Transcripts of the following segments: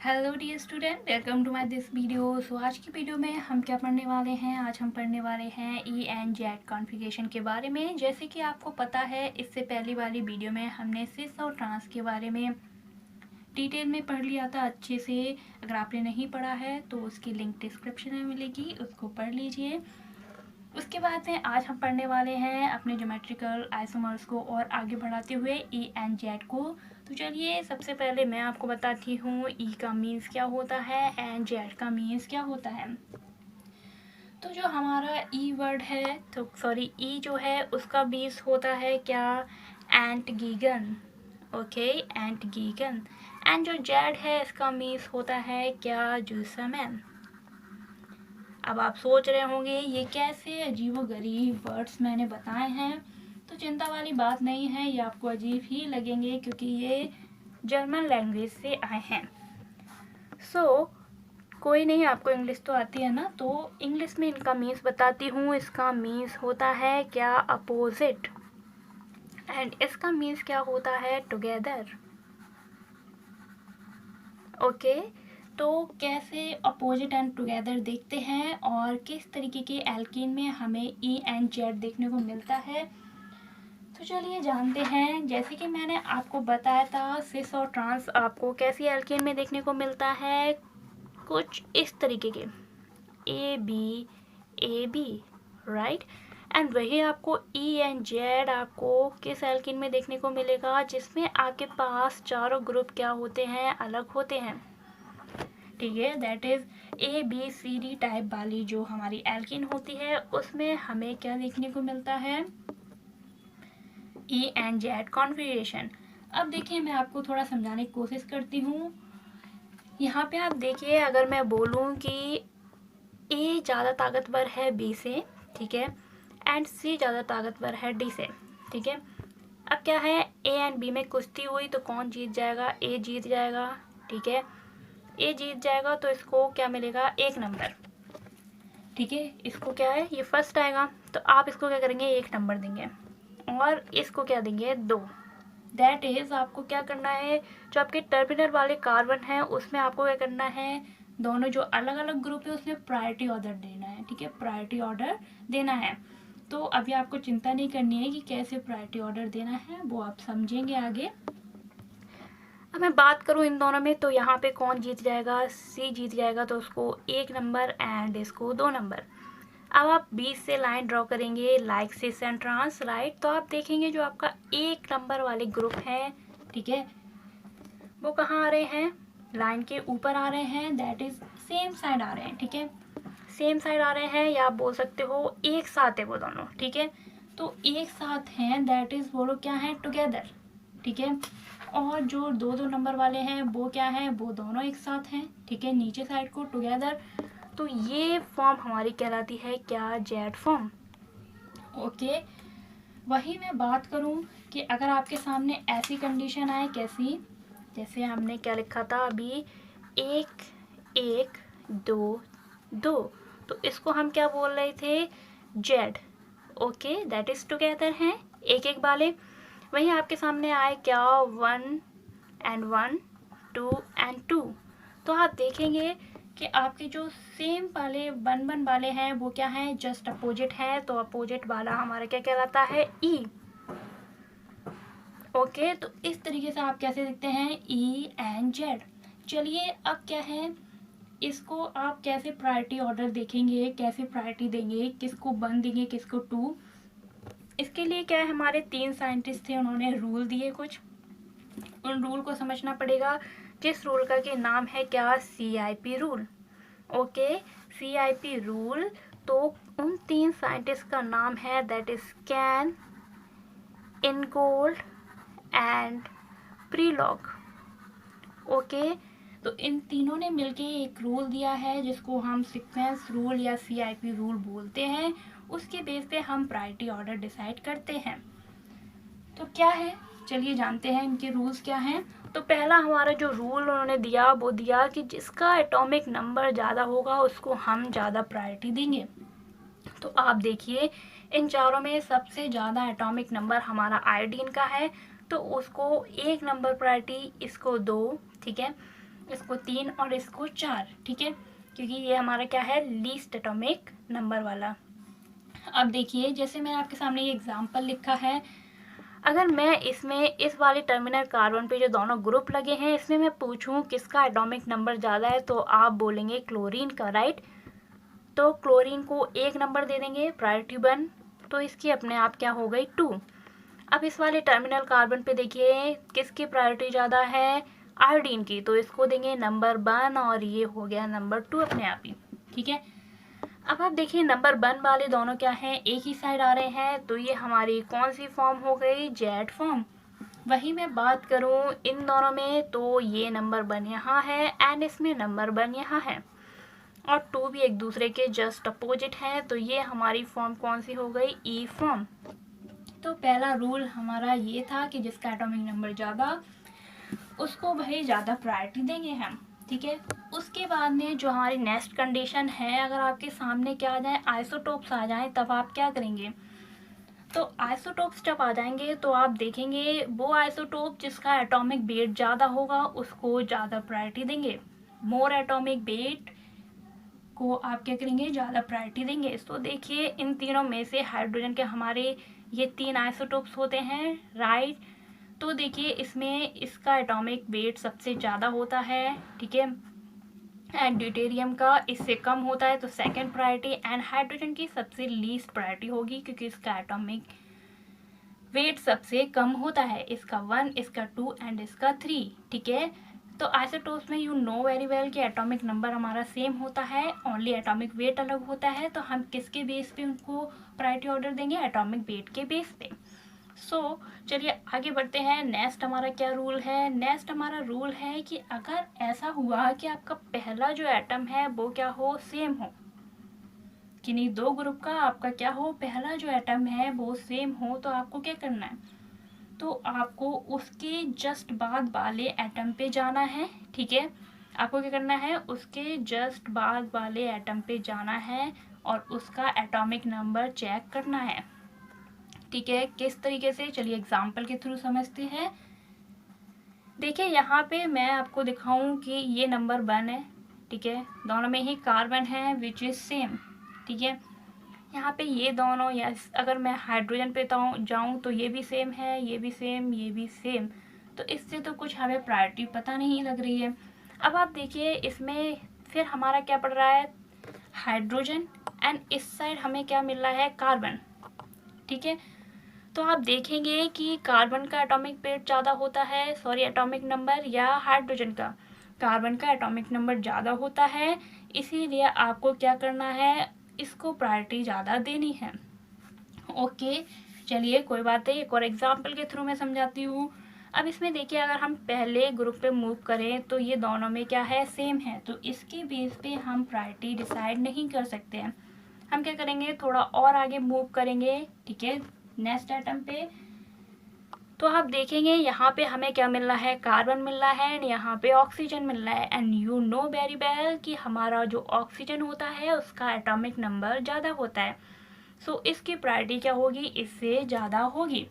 Hello dear student, welcome to my this video. So आज की video में हम क्या पढ़ने वाले हैं? आज हम पढ़ने वाले हैं ई एंड जेड कॉन्फ़िगरेशन के बारे में। जैसे कि आपको पता है, इससे पहली वाली वीडियो में हमने सिस और ट्रांस के बारे में डिटेल में पढ़ लिया था अच्छे से। अगर आपने नहीं पढ़ा है तो उसकी लिंक डिस्क्रिप्शन में मिलेगी, उसको पढ़ लीजिए। उसके बाद में आज हम पढ़ने वाले हैं अपने ज्योमेट्रिकल आइसोमर्स को और आगे बढ़ाते हुए ई एंड जेड को। तो चलिए, सबसे पहले मैं आपको बताती हूँ ई का मीन्स क्या होता है एंड जेड का मीन्स क्या होता है। तो जो हमारा ई वर्ड है, तो सॉरी ई जो है उसका मीन्स होता है क्या? एंट गीगन। ओके, एंट गीगन। एंड जो जेड है इसका मीन्स होता है क्या? जूसमैन। अब आप सोच रहे होंगे ये कैसे अजीबोगरीब वर्ड्स मैंने बताए हैं। तो चिंता वाली बात नहीं है, ये आपको अजीब ही लगेंगे क्योंकि ये जर्मन लैंग्वेज से आए हैं। कोई नहीं, आपको इंग्लिश तो आती है ना, तो इंग्लिश में इनका मीन्स बताती हूँ। इसका मीन्स होता है क्या? अपोजिट। एंड इसका मीन्स क्या होता है? टुगेदर। ओके, तो कैसे अपोजिट एंड टुगेदर देखते हैं और किस तरीके के एल्कीन में हमें ई एंड जेड देखने को मिलता है, तो चलिए जानते हैं। जैसे कि मैंने आपको बताया था, सिस और ट्रांस आपको कैसी एल्कीन में देखने को मिलता है? कुछ इस तरीके के ए बी, राइट। एंड वही आपको ई एंड जेड आपको किस एल्कीन में देखने को मिलेगा? जिसमें आपके पास चारों ग्रुप क्या होते हैं? अलग होते हैं, ठीक है। That is A B C D type वाली जो हमारी एल्कीन होती है उसमें हमें क्या देखने को मिलता है? E and Z configuration. अब देखिए, मैं आपको थोड़ा समझाने की कोशिश करती हूँ। यहाँ पे आप देखिए, अगर मैं बोलूँ कि ए ज़्यादा ताकतवर है बी से, ठीक है, एंड सी ज़्यादा ताकतवर है डी से, ठीक है। अब क्या है, ए एंड बी में कुश्ती हुई तो कौन जीत जाएगा? ए जीत जाएगा, ठीक है। ए जीत जाएगा तो इसको क्या मिलेगा? 1 नंबर, ठीक है। इसको क्या है, ये फर्स्ट आएगा, तो आप इसको क्या करेंगे? 1 नंबर देंगे और इसको क्या देंगे? 2। दैट इज आपको क्या करना है, जो आपके टर्मिनल वाले कार्बन है उसमें आपको क्या करना है? दोनों जो अलग अलग ग्रुप है उसमें प्रायोरिटी ऑर्डर देना है, ठीक है। प्रायोरिटी ऑर्डर देना है। तो अभी आपको चिंता नहीं करनी है कि कैसे प्रायोरिटी ऑर्डर देना है, वो आप समझेंगे आगे। अब मैं बात करूँ इन दोनों में, तो यहाँ पे कौन जीत जाएगा? सी जीत जाएगा, तो उसको 1 नंबर एंड इसको 2 नंबर। अब आप बीच से लाइन ड्रॉ करेंगे like cis and trans, right. तो आप देखेंगे जो आपका 1 नंबर वाले ग्रुप है, ठीक है, वो कहाँ आ रहे हैं? लाइन के ऊपर आ रहे हैं। दैट इज सेम साइड आ रहे हैं, ठीक है। सेम साइड आ रहे हैं, या आप बोल सकते हो एक साथ है वो दोनों, ठीक है। तो एक साथ हैं, दैट इज वो लोग क्या हैं? टुगेदर, ठीक है। और जो 2-2 नंबर वाले हैं वो क्या हैं? वो दोनों एक साथ हैं, ठीक है, नीचे साइड को टुगेदर। तो ये फॉर्म हमारी कहलाती है क्या? Z form. ओके, वही मैं बात करूं कि अगर आपके सामने ऐसी कंडीशन आए, कैसी? जैसे हमने क्या लिखा था अभी? 1 1 2 2, तो इसको हम क्या बोल रहे थे? Z. Okay, that is together हैं एक एक वाले। वहीं आपके सामने आए क्या? 1 and 1, 2 and 2, तो आप देखेंगे कि आपके जो सेम वाले 1 1 वाले हैं वो क्या हैं? जस्ट अपोजिट है। तो अपोजिट वाला हमारा क्या कहलाता है? ई। ओके, तो इस तरीके से आप कैसे देखते हैं? E and Z. चलिए, अब क्या है, इसको आप कैसे प्रायोरिटी ऑर्डर देखेंगे, कैसे प्रायोरिटी देंगे, किसको 1 देंगे, किसको 2? इसके लिए क्या है, हमारे 3 साइंटिस्ट थे, उन्होंने रूल दिए कुछ। उन रूल को समझना पड़ेगा, जिस रूल का के नाम है क्या? CIP rule. Okay, CIP rule. तो उन 3 साइंटिस्ट का नाम है, that is Cahn, Ingold and Prelog. Okay, तो इन तीनों ने मिलके एक रूल दिया है जिसको हम सीक्वेंस रूल या CIP रूल बोलते हैं। उसके बेस पे हम प्रायोरिटी ऑर्डर डिसाइड करते हैं। तो क्या है, चलिए जानते हैं इनके रूल्स क्या हैं। तो पहला हमारा जो रूल उन्होंने दिया वो दिया कि जिसका एटॉमिक नंबर ज़्यादा होगा उसको हम ज़्यादा प्रायोरिटी देंगे। तो आप देखिए, इन चारों में सबसे ज़्यादा एटॉमिक नंबर हमारा आयोडीन का है, तो उसको 1 नंबर प्रायोरिटी, इसको 2, ठीक है। इसको 3 और इसको 4, ठीक है, क्योंकि ये हमारा क्या है, लीस्ट एटॉमिक नंबर वाला। अब देखिए, जैसे मैंने आपके सामने ये एग्जांपल लिखा है, अगर मैं इसमें इस वाले टर्मिनल कार्बन पे जो दोनों ग्रुप लगे हैं इसमें मैं पूछूं किसका एटॉमिक नंबर ज़्यादा है, तो आप बोलेंगे क्लोरीन का, राइट। तो क्लोरीन को 1 नंबर दे देंगे, प्रायोरिटी 1, तो इसकी अपने आप क्या हो गई, 2। अब इस वाले टर्मिनल कार्बन पे देखिए किसकी प्रायोरिटी ज़्यादा है, आयोडीन की, तो इसको देंगे नंबर 1 और ये हो गया नंबर 2 अपने आप ही, ठीक है। अब आप देखिए नंबर 1 वाले दोनों क्या हैं, एक ही साइड आ रहे हैं, तो ये हमारी कौन सी फॉर्म हो गई, जेड फॉर्म। वही मैं बात करूं इन दोनों में, तो ये नंबर 1 यहाँ है एंड इसमें नंबर 1 यहाँ है, और 2 भी एक दूसरे के जस्ट अपोजिट हैं, तो ये हमारी फॉर्म कौन सी हो गई, ई फॉर्म। तो पहला रूल हमारा ये था कि जिसका एटॉमिक नंबर ज़्यादा उसको भाई ज़्यादा प्रायोरिटी देंगे हम, ठीक है। उसके बाद में जो हमारी नेक्स्ट कंडीशन है, अगर आपके सामने क्या आ जाए, आइसोटोप्स आ जाएं, तब आप क्या करेंगे, तो आइसोटोप्स जब आ जाएंगे तो आप देखेंगे वो आइसोटोप जिसका एटॉमिक वेट ज़्यादा होगा उसको ज़्यादा प्रायोरिटी देंगे, मोर एटॉमिक वेट को आप क्या करेंगे, ज़्यादा प्रायोरिटी देंगे। तो देखिए इन तीनों में से हाइड्रोजन के हमारे ये 3 आइसोटोप्स होते हैं, राइट। तो देखिए इसमें इसका एटॉमिक वेट सबसे ज़्यादा होता है, ठीक है, एंड ड्यूटेरियम का इससे कम होता है, तो सेकंड प्रायोरिटी, एंड हाइड्रोजन की सबसे लीस्ट प्रायोरिटी होगी क्योंकि इसका एटॉमिक वेट सबसे कम होता है, इसका 1, इसका 2 एंड इसका 3, ठीक है। तो आइसोटोप्स में यू नो वेरी वेल कि एटॉमिक नंबर हमारा सेम होता है, ओनली एटॉमिक वेट अलग होता है, तो हम किसके बेस पे उनको प्रायोरिटी ऑर्डर देंगे, एटॉमिक वेट के बेस पे। सो चलिए आगे बढ़ते हैं। नेक्स्ट हमारा क्या रूल है, नेक्स्ट हमारा रूल है कि अगर ऐसा हुआ कि आपका पहला जो एटम है वो क्या हो, सेम हो, किन्हीं 2 ग्रुप का आपका क्या हो, पहला जो एटम है वो सेम हो, तो आपको क्या करना है, तो आपको उसके जस्ट बाद वाले एटम पे जाना है, ठीक है। आपको क्या करना है, उसके जस्ट बाद वाले एटम पे जाना है और उसका एटॉमिक नंबर चेक करना है, ठीक है। किस तरीके से, चलिए एग्जाम्पल के थ्रू समझते हैं। देखिए यहाँ पे मैं आपको दिखाऊं कि ये नंबर 1 है, ठीक है, दोनों में ही कार्बन है विच इज सेम, ठीक है। यहाँ पे ये दोनों, या अगर मैं हाइड्रोजन पे जाऊँ तो ये भी सेम है, ये भी सेम, ये भी सेम, तो इससे तो कुछ हमें प्रायोरिटी पता नहीं लग रही है। अब आप देखिए इसमें फिर हमारा क्या पड़ रहा है, हाइड्रोजन, एंड इस साइड हमें क्या मिल रहा है, कार्बन, ठीक है। तो आप देखेंगे कि कार्बन का एटॉमिक वेट ज़्यादा होता है, सॉरी एटॉमिक नंबर, या हाइड्रोजन का, कार्बन का एटॉमिक नंबर ज़्यादा होता है, इसीलिए आपको क्या करना है, इसको प्रायोरिटी ज़्यादा देनी है। ओके चलिए कोई बात नहीं, एक और एग्जांपल के थ्रू मैं समझाती हूँ। अब इसमें देखिए अगर हम पहले ग्रुप पे मूव करें तो ये दोनों में क्या है, सेम है, तो इसके बेस पे हम प्रायोरिटी डिसाइड नहीं कर सकते हैं। हम क्या करेंगे, थोड़ा और आगे मूव करेंगे, ठीक है, नेक्स्ट आइटम पे। तो आप देखेंगे यहाँ पे हमें क्या मिल रहा है, कार्बन मिल रहा है, एंड यहाँ पे ऑक्सीजन मिल रहा है, and you know very well कि हमारा जो ऑक्सीजन होता है उसका एटॉमिक नंबर ज़्यादा होता है, सो इसकी प्रायोरिटी क्या होगी, इससे ज़्यादा होगी।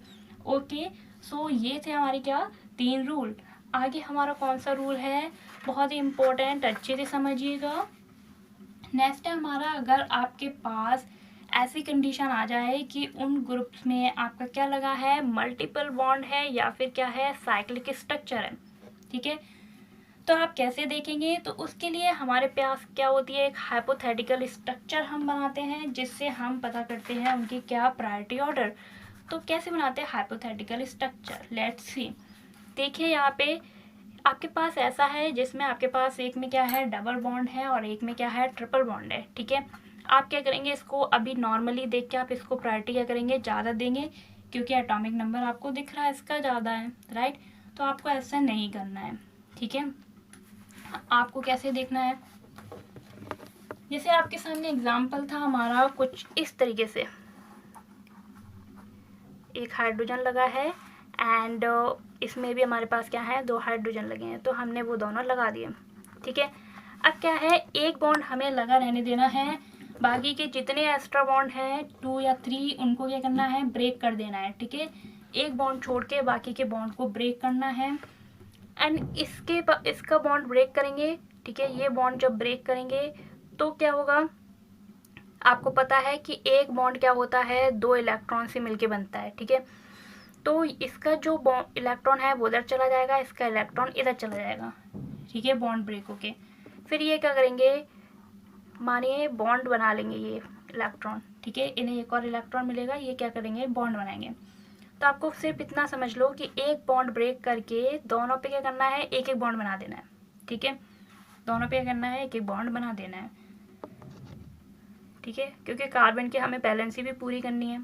ओके सो ये थे हमारे क्या 3 रूल। आगे हमारा कौन सा रूल है, बहुत ही इम्पोर्टेंट, अच्छे से समझिएगा। नेक्स्ट है हमारा, अगर आपके पास ऐसी कंडीशन आ जाए कि उन ग्रुप्स में आपका क्या लगा है, मल्टीपल बॉन्ड है या फिर क्या है, साइक्लिक स्ट्रक्चर है, ठीक है, तो आप कैसे देखेंगे, तो उसके लिए हमारे पास क्या होती है, एक हाइपोथेटिकल स्ट्रक्चर हम बनाते हैं जिससे हम पता करते हैं उनकी क्या प्रायोरिटी ऑर्डर। तो कैसे बनाते हैं हाइपोथेटिकल स्ट्रक्चर, लेट्स सी। देखिए यहाँ पे आपके पास ऐसा है जिसमें आपके पास एक में क्या है, डबल बॉन्ड है, और एक में क्या है, ट्रिपल बॉन्ड है, ठीक है। आप क्या करेंगे, इसको अभी नॉर्मली देख के आप इसको प्रायोरिटी क्या करेंगे, ज़्यादा देंगे, क्योंकि एटॉमिक नंबर आपको दिख रहा है इसका ज़्यादा है, राइट। तो आपको ऐसा नहीं करना है, ठीक है। आपको कैसे देखना है, जैसे आपके सामने एग्जाम्पल था हमारा कुछ इस तरीके से, एक हाइड्रोजन लगा है एंड इसमें भी हमारे पास क्या है, 2 हाइड्रोजन लगे हैं, तो हमने वो दोनों लगा दिए, ठीक है। अब क्या है, एक बॉन्ड हमें लगा रहने देना है, बाकी के जितने एक्स्ट्रा बॉन्ड हैं 2 या 3 उनको क्या करना है, ब्रेक कर देना है, ठीक है। एक बॉन्ड छोड़ के बाकी के बॉन्ड को ब्रेक करना है। एंड इसका बॉन्ड ब्रेक करेंगे, ठीक है। ये बॉन्ड जब ब्रेक करेंगे तो क्या होगा, आपको पता है कि एक बॉन्ड क्या होता है, 2 इलेक्ट्रॉन से मिलके बनता है, ठीक है। तो इसका जो इलेक्ट्रॉन है वो उधर चला जाएगा, इसका इलेक्ट्रॉन इधर चला जाएगा, ठीक है, बॉन्ड ब्रेक होके। फिर ये क्या करेंगे, मानिए बॉन्ड बना लेंगे ये इलेक्ट्रॉन, ठीक है, इन्हें एक और इलेक्ट्रॉन मिलेगा, ये क्या करेंगे, बॉन्ड बनाएंगे। तो आपको सिर्फ इतना समझ लो कि एक बॉन्ड ब्रेक करके दोनों पे क्या करना है, एक एक बॉन्ड बना देना है, ठीक है। दोनों पे क्या करना है, एक एक बॉन्ड बना देना है, ठीक है, क्योंकि कार्बन की हमें बैलेंसी भी पूरी करनी है।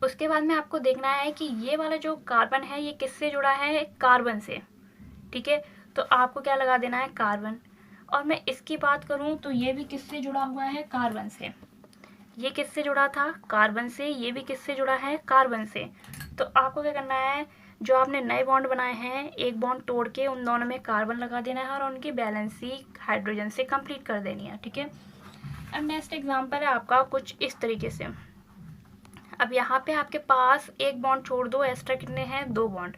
उसके बाद में आपको देखना है कि ये वाला जो कार्बन है ये किससे जुड़ा है, कार्बन से, ठीक है। तो आपको क्या लगा देना है, कार्बन। और मैं इसकी बात करूं तो ये भी किससे जुड़ा हुआ है, कार्बन से। ये किससे जुड़ा था, कार्बन से। ये भी किससे जुड़ा है, कार्बन से। तो आपको क्या करना है, जो आपने नए बॉन्ड बनाए हैं, एक बॉन्ड तोड़ के उन दोनों में कार्बन लगा देना है और उनकी बैलेंसी हाइड्रोजन से कंप्लीट कर देनी है, ठीक है। अब नेक्स्ट एग्जांपल है आपका कुछ इस तरीके से। अब यहाँ पे आपके पास एक बॉन्ड छोड़ दो, एक्स्ट्रा कितने हैं, 2 बॉन्ड।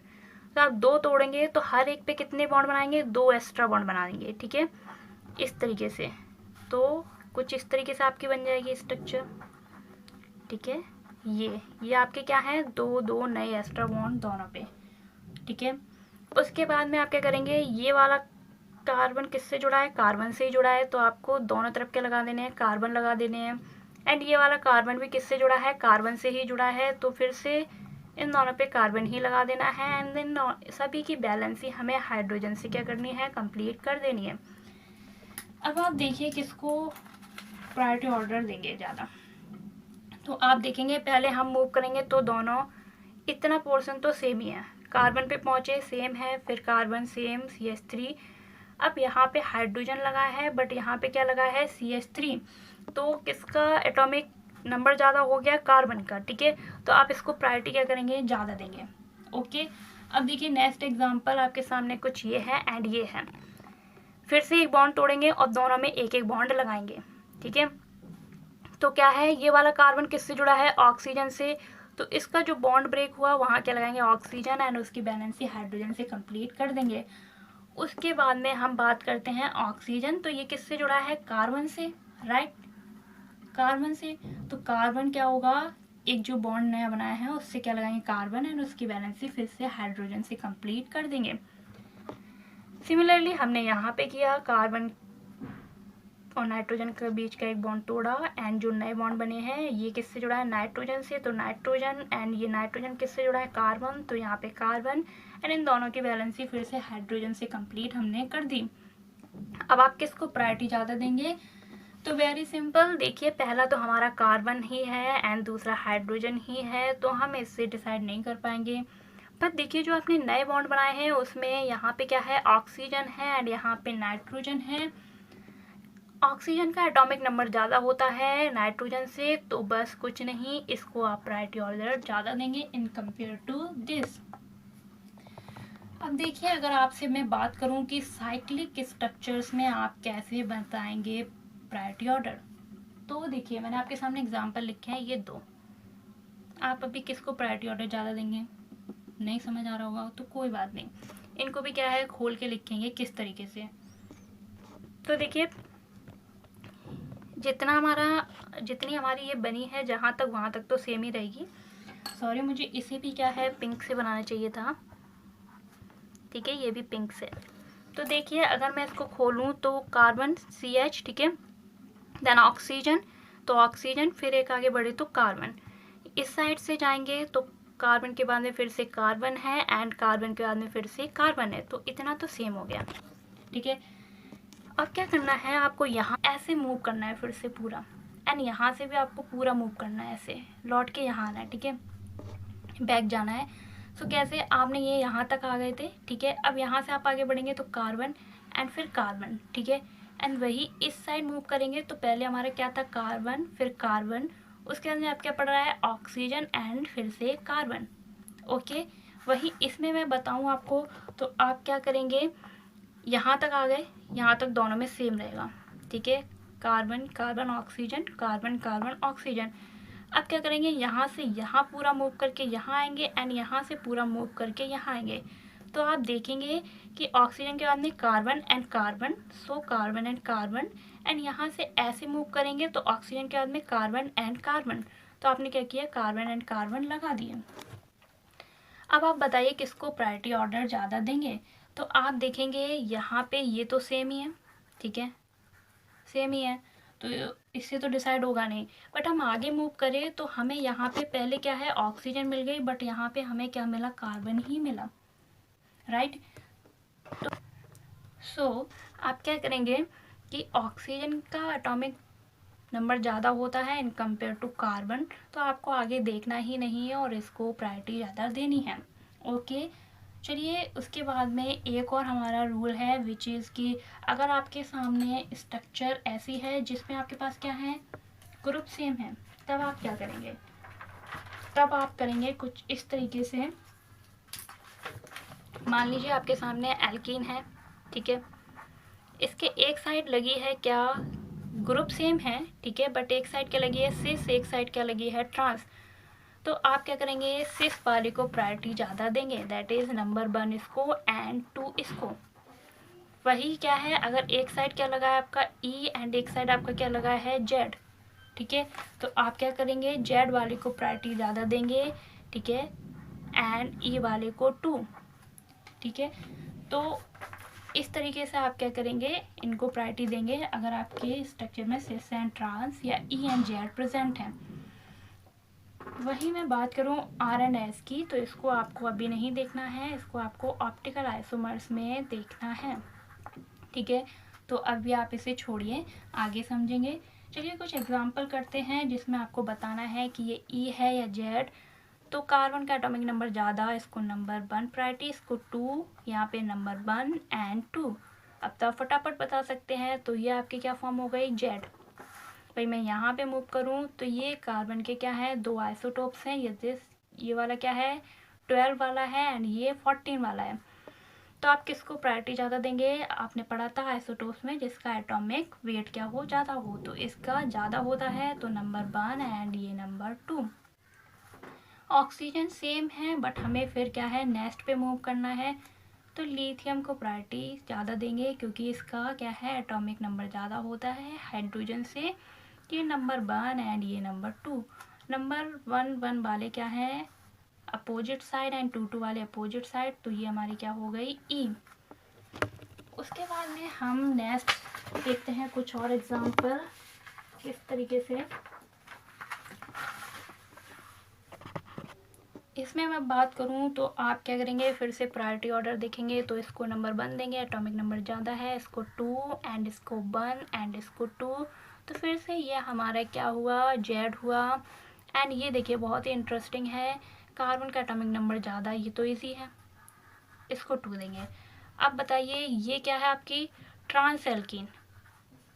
तो आप 2 तोड़ेंगे तो हर एक पे कितने बॉन्ड बनाएंगे, 2 एक्स्ट्रा बॉन्ड बनाएंगे, ठीक है, इस तरीके से। तो कुछ इस तरीके से आपकी बन जाएगी स्ट्रक्चर, ठीक है। ये आपके क्या है, 2 नए एक्स्ट्रा बॉन्ड दोनों पे, ठीक है। उसके बाद में आप क्या करेंगे, ये वाला कार्बन किससे जुड़ा है, कार्बन से ही जुड़ा है, तो आपको दोनों तरफ के लगा देने हैं, कार्बन लगा देने हैं। एंड ये वाला कार्बन भी किससे जुड़ा है, कार्बन से ही जुड़ा है, तो फिर से इन दोनों पे कार्बन ही लगा देना है। एंड देन सभी की बैलेंसी हमें हाइड्रोजन से क्या करनी है, कंप्लीट कर देनी है। अब आप देखिए किसको प्रायोरिटी ऑर्डर देंगे ज़्यादा, तो आप देखेंगे पहले हम मूव करेंगे तो दोनों इतना पोर्शन तो सेम ही है, कार्बन पे पहुँचे सेम है, फिर कार्बन सेम CH3। अब यहाँ पे हाइड्रोजन लगा है बट यहाँ पे क्या लगा है, CH3। तो किसका एटॉमिक नंबर ज़्यादा हो गया, कार्बन का, ठीक है। तो आप इसको प्रायोरिटी क्या करेंगे, ज़्यादा देंगे, ओके। अब देखिए नेक्स्ट एग्जांपल आपके सामने कुछ ये है एंड ये है। फिर से एक बॉन्ड तोड़ेंगे और दोनों में एक एक बॉन्ड लगाएंगे, ठीक है। तो क्या है, ये वाला कार्बन किससे जुड़ा है, ऑक्सीजन से। तो इसका जो बॉन्ड ब्रेक हुआ वहाँ क्या लगाएंगे, ऑक्सीजन, एंड उसकी बैलेंसी हाइड्रोजन से कंप्लीट कर देंगे। उसके बाद में हम बात करते हैं ऑक्सीजन। तो ये किससे जुड़ा है, कार्बन से, राइट, कार्बन से। तो कार्बन क्या होगा, एक जो बॉन्ड नया बनाया है उससे क्या लगाएंगे, कार्बन, एंड उसकी बैलेंसी फिर से हाइड्रोजन से कंप्लीट कर देंगे। सिमिलरली हमने यहाँ पे किया, कार्बन और नाइट्रोजन के बीच का एक बॉन्ड तोड़ा एंड जो नए बॉन्ड बने हैं ये किससे जुड़ा है, नाइट्रोजन से। तो नाइट्रोजन एंड ये नाइट्रोजन किससे जुड़ा है, कार्बन। तो यहाँ पे कार्बन एंड इन दोनों की बैलेंसी फिर से हाइड्रोजन से कंप्लीट हमने कर दी। अब आप किसको प्रायोरिटी ज़्यादा देंगे, तो वेरी सिंपल, देखिए पहला तो हमारा कार्बन ही है एंड दूसरा हाइड्रोजन ही है, तो हम इससे डिसाइड नहीं कर पाएंगे। पर देखिए जो आपने नए बॉन्ड बनाए हैं उसमें यहाँ पे क्या है, ऑक्सीजन है एंड यहाँ पे नाइट्रोजन है। ऑक्सीजन का एटॉमिक नंबर ज़्यादा होता है नाइट्रोजन से, तो बस कुछ नहीं, इसको आप प्रायोरिटी ऑर्डर ज़्यादा देंगे इन कंपेयर टू दिस। अब देखिए अगर आपसे मैं बात करूं कि साइक्लिक स्ट्रक्चर्स में आप कैसे बताएंगे प्रायोरिटी ऑर्डर, तो देखिए मैंने आपके सामने एग्जांपल लिखे हैं ये 2। आप अभी किसको प्रायोरिटी ऑर्डर ज़्यादा देंगे, नहीं समझ आ रहा होगा तो कोई बात नहीं, इनको भी क्या है खोल के लिखेंगे किस तरीके से। तो देखिए जितनी हमारी ये बनी है जहाँ तक वहाँ तक तो सेम ही रहेगी। सॉरी, मुझे इसे भी क्या है पिंक से बनाना चाहिए था, ठीक है, ये भी पिंक से। तो देखिए अगर मैं इसको खोलूँ तो कार्बन CH, ठीक है, देन ऑक्सीजन, तो ऑक्सीजन, फिर एक आगे बढ़े तो कार्बन। इस साइड से जाएंगे तो कार्बन के बाद में फिर से कार्बन है एंड कार्बन के बाद में फिर से कार्बन है, तो इतना तो सेम हो गया, ठीक है। अब क्या करना है, आपको यहाँ ऐसे मूव करना है फिर से पूरा, एंड यहाँ से भी आपको पूरा मूव करना है, ऐसे लौट के यहाँ आना है, ठीक है, बैक जाना है। सो कैसे, आपने ये यहाँ तक आ गए थे, ठीक है। अब यहाँ से आप आगे बढ़ेंगे तो कार्बन एंड फिर कार्बन, ठीक है, एंड वही इस साइड मूव करेंगे तो पहले हमारा क्या था, कार्बन, फिर कार्बन, उसके बाद में आप क्या पढ़ रहा है, ऑक्सीजन एंड फिर से कार्बन, ओके। वही इसमें मैं बताऊँ आपको, तो आप क्या करेंगे, यहाँ तक आ गए, यहाँ तक दोनों में सेम रहेगा, ठीक है, carbon carbon oxygen, carbon carbon oxygen. अब क्या करेंगे, यहाँ से यहाँ पूरा मूव करके यहाँ आएंगे एंड यहाँ से पूरा मूव करके यहाँ आएंगे, तो आप देखेंगे कि ऑक्सीजन के बाद में carbon and carbon, so carbon and carbon, and यहाँ से ऐसे मूव करेंगे तो ऑक्सीजन के बाद में कार्बन एंड कार्बन, तो आपने क्या किया, कार्बन एंड कार्बन लगा दिए। अब आप बताइए किसको प्रायोरिटी ऑर्डर ज़्यादा देंगे। तो आप देखेंगे यहाँ पे ये तो सेम ही है, ठीक है, सेम ही है, तो इससे तो डिसाइड होगा नहीं। बट हम आगे मूव करें तो हमें यहाँ पे पहले क्या है, ऑक्सीजन मिल गई, बट यहाँ पे हमें क्या मिला, कार्बन ही मिला, राइट। सो आप क्या करेंगे कि ऑक्सीजन का एटॉमिक नंबर ज़्यादा होता है इन कंपेयर टू कार्बन, तो आपको आगे देखना ही नहीं है और इसको प्रायोरिटी ज़्यादा देनी है। ओके, चलिए उसके बाद में एक और हमारा रूल है विच इज़ कि अगर आपके सामने स्ट्रक्चर ऐसी है जिसमें आपके पास क्या है, ग्रुप सेम है, तब आप क्या करेंगे, तब आप करेंगे कुछ इस तरीके से। मान लीजिए आपके सामने एल्कीन है, ठीक है, इसके एक साइड लगी है क्या, ग्रुप सेम है, ठीक है, बट एक साइड क्या लगी है, सिस, एक साइड क्या लगी है, ट्रांस। तो आप क्या करेंगे, सिस वाले को प्रायोरिटी ज़्यादा देंगे, दैट इज़ नंबर 1 इसको एंड 2 इसको। वही क्या है, अगर एक साइड क्या लगा है आपका ई एंड एक साइड आपका क्या लगा है, जेड, ठीक है, तो आप क्या करेंगे, जेड वाले को प्रायोरिटी ज़्यादा देंगे, ठीक है, एंड ई वाले को 2, ठीक है। तो इस तरीके से आप क्या करेंगे, इनको प्रायोरिटी देंगे अगर आपके स्ट्रक्चर में सिस एंड ट्रांस या ई एंड जेड प्रेजेंट हैं। वही मैं बात करूँ आर एंड एस की, तो इसको आपको अभी नहीं देखना है, इसको आपको ऑप्टिकल आइसोमर्स में देखना है, ठीक है। तो अभी आप इसे छोड़िए, आगे समझेंगे। चलिए कुछ एग्जांपल करते हैं जिसमें आपको बताना है कि ये ई है या जेड। तो कार्बन का एटॉमिक नंबर ज़्यादा, इसको नंबर 1 प्रायोरिटी, इसको 2, यहाँ पे नंबर 1 एंड 2। अब तो फटाफट बता सकते हैं, तो ये आपकी क्या फॉर्म हो गई, जेड। भाई मैं यहाँ पे मूव करूँ तो ये कार्बन के क्या है, 2 आइसोटोप्स हैं, ये वाला क्या है, 12 वाला है एंड ये 14 वाला है। तो आप किसको प्रायोरिटी ज़्यादा देंगे, आपने पढ़ा था आइसोटोप्स में जिसका एटॉमिक वेट क्या हो, ज़्यादा हो, तो इसका ज़्यादा होता है, तो नंबर 1 एंड ये नंबर 2। ऑक्सीजन सेम है बट हमें फिर क्या है, नेक्स्ट पे मूव करना है, तो लिथियम को प्रायोरिटी ज़्यादा देंगे क्योंकि इसका क्या है, एटॉमिक नंबर ज़्यादा होता है हाइड्रोजन से, ये नंबर 1 एंड ये नंबर 2। नंबर 1 वाले क्या है, अपोजिट साइड एंड 2 वाले अपोजिट साइड, तो ये हमारी क्या हो गई, ई। उसके बाद में हम नेक्स्ट देखते हैं कुछ और एग्जांपल किस तरीके से। इसमें मैं बात करूं तो आप क्या करेंगे, फिर से प्रायोरिटी ऑर्डर देखेंगे, तो इसको नंबर 1 देंगे, एटॉमिक नंबर ज़्यादा है, इसको 2 एंड इसको 1 एंड इसको 2, तो फिर से ये हमारा क्या हुआ, जेड हुआ। एंड ये देखिए बहुत ही इंटरेस्टिंग है, कार्बन का एटॉमिक नंबर ज़्यादा, ये तो इजी है, इसको 2 देंगे। अब बताइए ये क्या है आपकी, ट्रांस एल्कीन,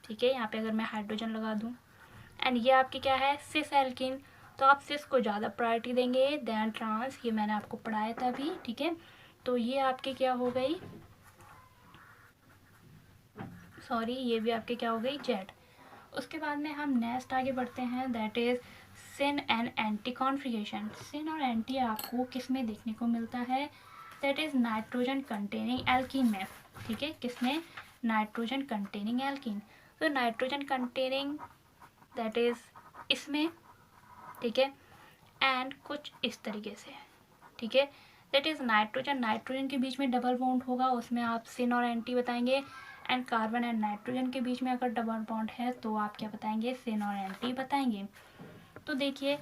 ठीक है, यहाँ पे अगर मैं हाइड्रोजन लगा दूँ, एंड ये आपकी क्या है, सिस एल्कीन, तो आप सिस को ज़्यादा प्रायोरिटी देंगे देन ट्रांस, ये मैंने आपको पढ़ाया था अभी, ठीक है। तो ये आपकी क्या हो गई, सॉरी, ये भी आपके क्या हो गई, जेड। उसके बाद में हम नेक्स्ट आगे बढ़ते हैं, that is syn and anti configuration. Syn और एंटी आपको किस में देखने को मिलता है, that is nitrogen containing alkene में, ठीक है, किसमें, नाइट्रोजन कंटेनिंग एल्कीन। तो नाइट्रोजन कंटेनिंग दैट इज इसमें, ठीक है, एंड कुछ इस तरीके से, ठीक है, दैट इज नाइट्रोजन, नाइट्रोजन के बीच में डबल बॉन्ड होगा, उसमें आप सिन और एंटी बताएंगे, एंड कार्बन एंड नाइट्रोजन के बीच में अगर डबल बॉन्ड है तो आप क्या बताएंगे, सिन और एंटी बताएंगे। तो देखिए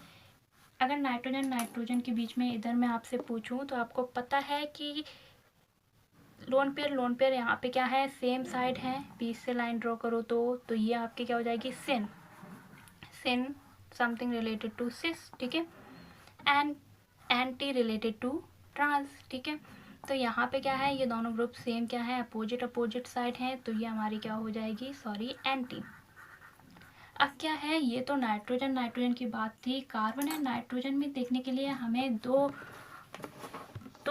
अगर नाइट्रोजन नाइट्रोजन के बीच में इधर मैं आपसे पूछूं तो आपको पता है कि लोन पेयर यहाँ पे क्या है, सेम साइड है, बीच से लाइन ड्रॉ करो तो ये आपकी क्या हो जाएगी, syn, syn something related to cis, ठीक है, and anti related to trans, ठीक है। तो यहाँ पे क्या है, ये दोनों ग्रुप सेम क्या है, अपोजिट साइड है, तो ये हमारी क्या हो जाएगी, सॉरी, एंटी। अब क्या है, ये तो नाइट्रोजन की बात थी, कार्बन एंड नाइट्रोजन में देखने के लिए हमें दो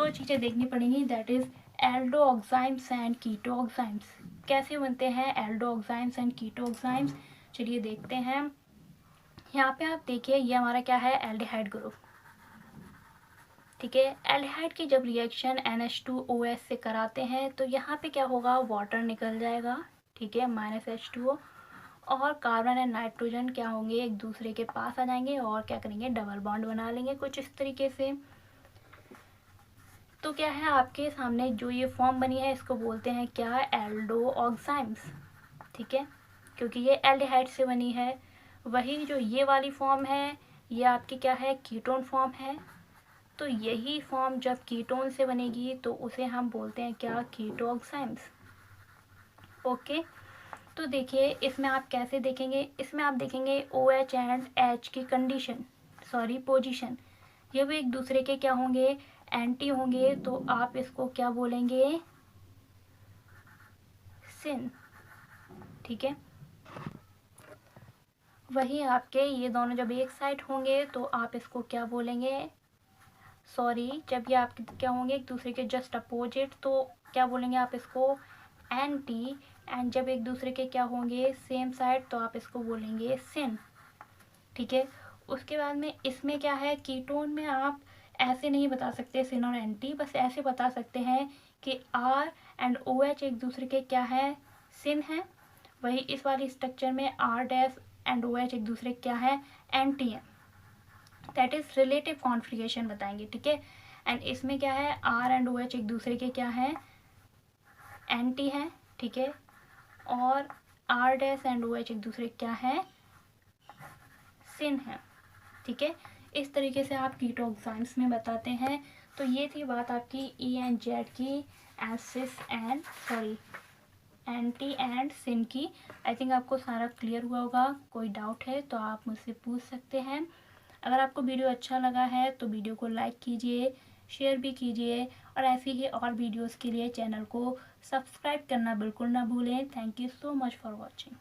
चीज़ें देखनी पड़ेंगी, that is aldoximes and ketoximes. कैसे बनते हैं aldoximes and ketoximes, चलिए देखते हैं। यहाँ पे आप देखिए ये हमारा क्या है, एल्डिहाइड ग्रुप, ठीक है। एल्डिहाइड की जब रिएक्शन NH2OH से कराते हैं तो यहाँ पे क्या होगा, वाटर निकल जाएगा, ठीक है, -H2O, और कार्बन एंड नाइट्रोजन क्या होंगे, एक दूसरे के पास आ जाएंगे और क्या करेंगे, डबल बॉन्ड बना लेंगे कुछ इस तरीके से। तो क्या है, आपके सामने जो ये फॉर्म बनी है इसको बोलते हैं क्या, एल्डोऑक्साइम्स, ठीक है, क्योंकि ये एल्डिहाइड से बनी है। वही जो ये वाली फॉर्म है ये आपकी क्या है, कीटोन फॉर्म है। तो यही फॉर्म जब कीटोन से बनेगी तो उसे हम बोलते हैं क्या, कीटोऑक्साइम्स। ओके, तो देखिए इसमें आप कैसे देखेंगे, इसमें आप देखेंगे OH एंड H की कंडीशन, सॉरी पोजीशन, ये भी एक दूसरे के क्या होंगे, एंटी होंगे, तो आप इसको क्या बोलेंगे, सिन, ठीक है। वही आपके ये दोनों जब एक साइड होंगे तो आप इसको क्या बोलेंगे, सॉरी, जब ये आपके क्या होंगे एक दूसरे के जस्ट अपोजिट तो क्या बोलेंगे आप इसको, एंटी, एंड जब एक दूसरे के क्या होंगे सेम साइड तो आप इसको बोलेंगे सिन, ठीक है। उसके बाद में इसमें क्या है, कीटोन में आप ऐसे नहीं बता सकते सिन और एंटी, बस ऐसे बता सकते हैं कि R एंड OH एक दूसरे के क्या है, सिन है। वही इस वाली स्ट्रक्चर में R डैश एंड OH एक दूसरे क्या है, एंटी है, दैट इज रिलेटिव कॉन्फ़िगरेशन बताएंगे, ठीक है। एंड इसमें क्या है, R एंड OH एक दूसरे के क्या है, एंटी है, ठीक है, और R डैश एंड OH एक दूसरे क्या है, सिन है, ठीक है। इस तरीके से आप कीटोऑक्साइम्स में बताते हैं। तो ये थी बात आपकी E एंड Z की, एसिस एंड सॉरी एंटी एंड सिन की। आई थिंक आपको सारा क्लियर हुआ होगा, कोई डाउट है तो आप मुझसे पूछ सकते हैं। अगर आपको वीडियो अच्छा लगा है तो वीडियो को लाइक कीजिए, शेयर भी कीजिए, और ऐसी ही और वीडियोस के लिए चैनल को सब्सक्राइब करना बिल्कुल ना भूलें। Thank you so much for watching.